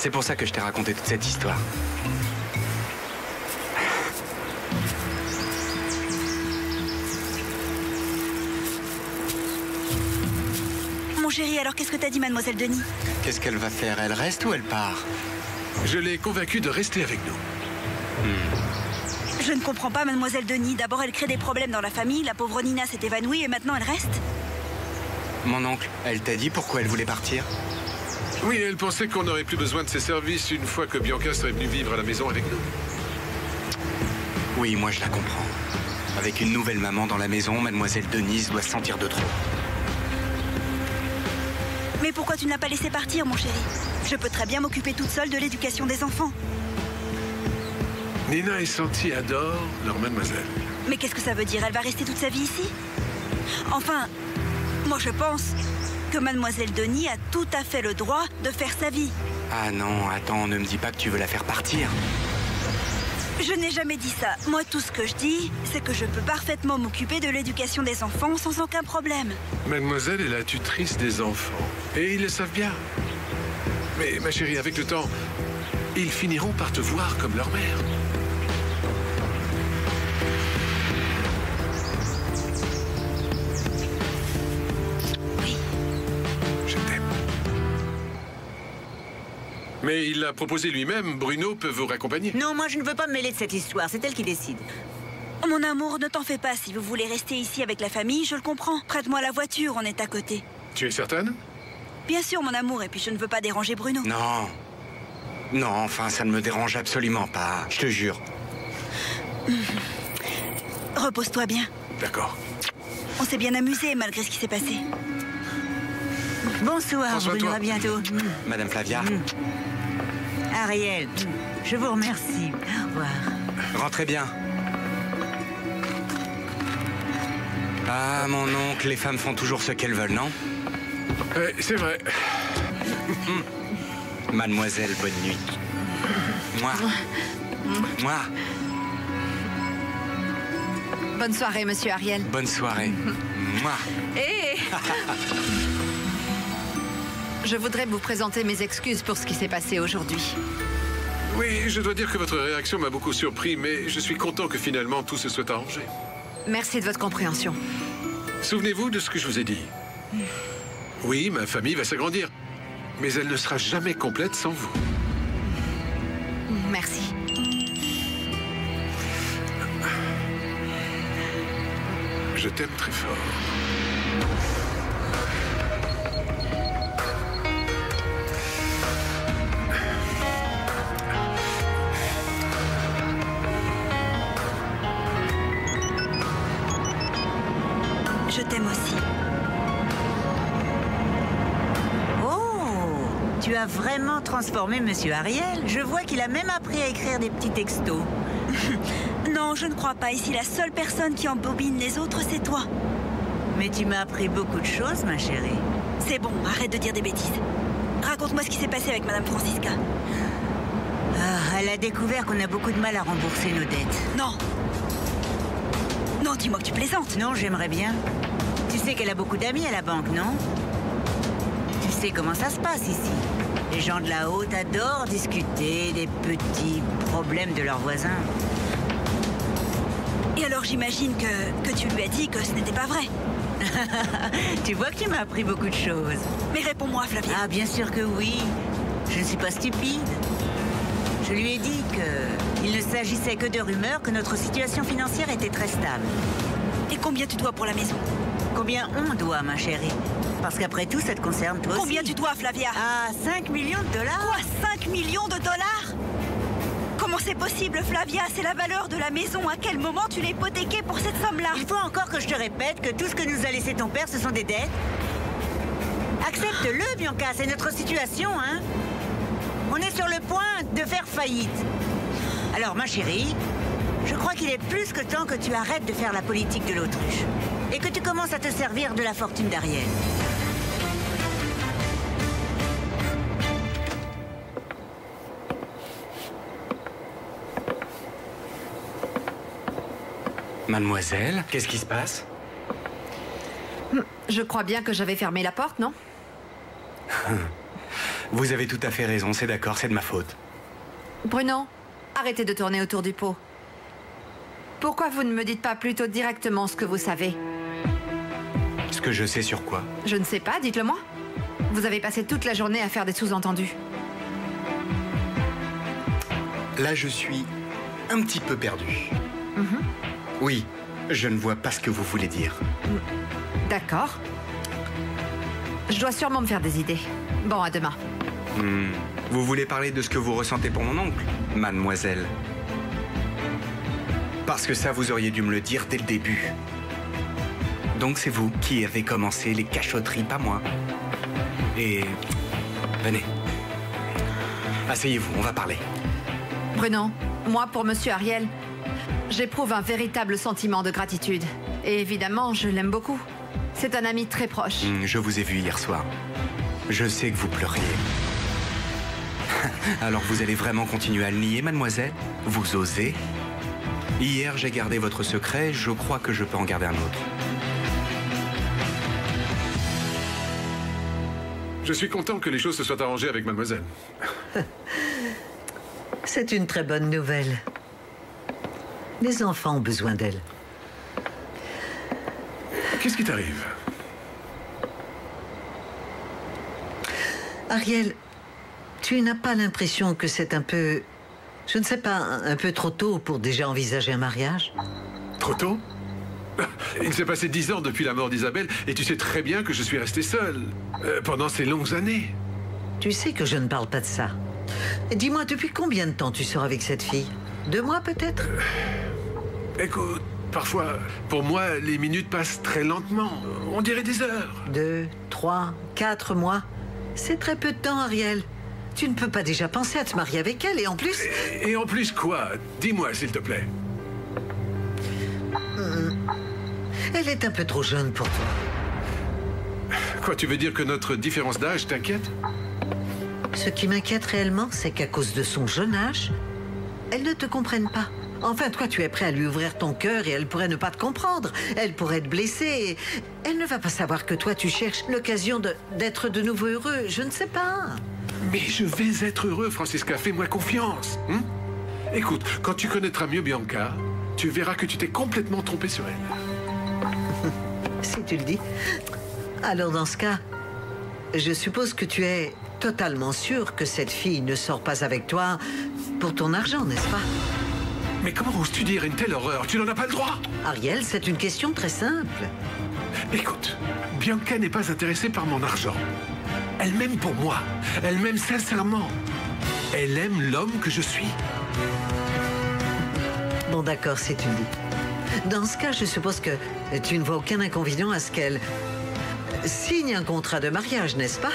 C'est pour ça que je t'ai raconté toute cette histoire. Mon chéri, alors qu'est-ce que t'as dit, mademoiselle Denis? Qu'est-ce qu'elle va faire? Elle reste ou elle part? Je l'ai convaincue de rester avec nous. Je ne comprends pas, mademoiselle Denis. D'abord, elle crée des problèmes dans la famille, la pauvre Nina s'est évanouie et maintenant elle reste. Mon oncle, elle t'a dit pourquoi elle voulait partir? Oui, elle pensait qu'on n'aurait plus besoin de ses services une fois que Bianca serait venue vivre à la maison avec nous. Oui, moi je la comprends. Avec une nouvelle maman dans la maison, mademoiselle Denise doit se sentir de trop. Mais pourquoi tu ne l'as pas laissé partir, mon chéri? Je peux très bien m'occuper toute seule de l'éducation des enfants. Nina et Santi adorent leur mademoiselle. Mais qu'est-ce que ça veut dire? Elle va rester toute sa vie ici? Enfin, moi je pense que mademoiselle Denis a tout à fait le droit de faire sa vie. Ah non, attends, ne me dis pas que tu veux la faire partir. Je n'ai jamais dit ça. Moi, tout ce que je dis, c'est que je peux parfaitement m'occuper de l'éducation des enfants sans aucun problème. Mademoiselle est la tutrice des enfants. Et ils le savent bien. Mais ma chérie, avec le temps, ils finiront par te voir comme leur mère. Oui. Je t'aime. Mais il l'a proposé lui-même. Bruno peut vous raccompagner. Non, moi je ne veux pas me mêler de cette histoire. C'est elle qui décide. Mon amour, ne t'en fais pas. Si vous voulez rester ici avec la famille, je le comprends. Prête-moi la voiture, on est à côté. Tu es certaine? Bien sûr, mon amour, et puis je ne veux pas déranger Bruno. Non. Non, enfin, ça ne me dérange absolument pas, je te jure. Repose-toi bien. D'accord. On s'est bien amusé malgré ce qui s'est passé. Bonsoir, Prends soin de Bruno, toi. à bientôt. Madame Flavia, Ariel, je vous remercie. Au revoir. rentrez bien. Ah, mon oncle, les femmes font toujours ce qu'elles veulent, non? C'est vrai. Mademoiselle, bonne nuit. Moi. Moi. Bonne soirée, monsieur Ariel. Bonne soirée. Moi. Et je voudrais vous présenter mes excuses pour ce qui s'est passé aujourd'hui. Oui, je dois dire que votre réaction m'a beaucoup surpris, mais je suis content que finalement tout se soit arrangé. Merci de votre compréhension. Souvenez-vous de ce que je vous ai dit. Oui, ma famille va s'agrandir, mais elle ne sera jamais complète sans vous. Merci. Je t'aime très fort. Je t'aime aussi. Oh, tu as vraiment transformé Monsieur Ariel. Je vois qu'il a même appris à écrire des petits textos. Non, je ne crois pas. Ici, la seule personne qui embobine les autres, c'est toi. Mais tu m'as appris beaucoup de choses, ma chérie. C'est bon, arrête de dire des bêtises. Raconte-moi ce qui s'est passé avec Madame Francisca. Ah, elle a découvert qu'on a beaucoup de mal à rembourser nos dettes. Non. Non, dis-moi que tu plaisantes. Non, j'aimerais bien. Tu sais qu'elle a beaucoup d'amis à la banque, non? Tu sais comment ça se passe ici. Les gens de la haute adorent discuter des petits problèmes de leurs voisins. Et alors j'imagine que tu lui as dit que ce n'était pas vrai. Tu vois que tu m'as appris beaucoup de choses. Mais réponds-moi, Flavia. Ah, bien sûr que oui. Je ne suis pas stupide. Je lui ai dit qu'il ne s'agissait que de rumeurs, que notre situation financière était très stable. Et combien tu dois pour la maison? Combien on doit, ma chérie? Parce qu'après tout, ça te concerne toi Combien aussi. tu dois, Flavia? Ah, 5 millions de dollars? Quoi, 5 millions de dollars? Comment c'est possible, Flavia? C'est la valeur de la maison. À quel moment tu l'as hypothéquée pour cette somme-là? Il faut encore que je te répète que tout ce que nous a laissé ton père, ce sont des dettes. Accepte-le, Bianca, c'est notre situation, hein? On est sur le point de faire faillite. Alors, ma chérie, je crois qu'il est plus que temps que tu arrêtes de faire la politique de l'autruche. Et que tu commences à te servir de la fortune d'Ariel. Mademoiselle, qu'est-ce qui se passe? Je crois bien que j'avais fermé la porte, non? Vous avez tout à fait raison, c'est d'accord, c'est de ma faute. Bruno, arrêtez de tourner autour du pot. Pourquoi vous ne me dites pas plutôt directement ce que vous savez? Ce que je sais sur quoi? Je ne sais pas, dites-le moi. Vous avez passé toute la journée à faire des sous-entendus. Là, je suis un petit peu perdu. Oui, je ne vois pas ce que vous voulez dire. D'accord. Je dois sûrement me faire des idées. Bon, à demain. Vous voulez parler de ce que vous ressentez pour mon oncle, mademoiselle? Parce que ça, vous auriez dû me le dire dès le début. Donc c'est vous qui avez commencé les cachotteries, pas moi. Et... venez. Asseyez-vous, on va parler. Bruno, moi, pour Monsieur Ariel, j'éprouve un véritable sentiment de gratitude. Et évidemment, je l'aime beaucoup. C'est un ami très proche. Je vous ai vu hier soir. Je sais que vous pleuriez. Alors vous allez vraiment continuer à le nier, mademoiselle? Vous osez? Hier, j'ai gardé votre secret. Je crois que je peux en garder un autre. Je suis content que les choses se soient arrangées avec mademoiselle. C'est une très bonne nouvelle. Les enfants ont besoin d'elle. Qu'est-ce qui t'arrive? Ariel, tu n'as pas l'impression que c'est un peu... je ne sais pas, un peu trop tôt pour déjà envisager un mariage? Trop tôt? Il s'est passé 10 ans depuis la mort d'Isabelle et tu sais très bien que je suis resté seul pendant ces longues années. Tu sais que je ne parle pas de ça. Dis-moi, depuis combien de temps tu sors avec cette fille? 2 mois peut-être? Écoute, parfois, pour moi, les minutes passent très lentement. On dirait des heures. 2, 3, 4 mois. C'est très peu de temps, Ariel. Tu ne peux pas déjà penser à te marier avec elle et en plus... Et en plus quoi? Dis-moi, s'il te plaît. Elle est un peu trop jeune pour toi. Quoi, tu veux dire que notre différence d'âge t'inquiète? Ce qui m'inquiète réellement, c'est qu'à cause de son jeune âge, elle ne te comprenne pas. Enfin, toi, tu es prêt à lui ouvrir ton cœur et elle pourrait ne pas te comprendre. Elle pourrait être blessée. Elle ne va pas savoir que toi, tu cherches l'occasion d'être de nouveau heureux. Je ne sais pas. Mais je vais être heureux, Francisca. Fais-moi confiance. Écoute, quand tu connaîtras mieux Bianca, tu verras que tu t'es complètement trompé sur elle. Si tu le dis. Alors, dans ce cas, je suppose que tu es totalement sûr que cette fille ne sort pas avec toi pour ton argent, n'est-ce pas? Mais comment oses-tu dire une telle horreur? Tu n'en as pas le droit. Ariel, c'est une question très simple. Écoute, Bianca n'est pas intéressée par mon argent. Elle m'aime pour moi. Elle m'aime sincèrement. Elle aime l'homme que je suis. Bon, d'accord, si tu le dis. Dans ce cas, je suppose que tu ne vois aucun inconvénient à ce qu'elle signe un contrat de mariage, n'est-ce pas?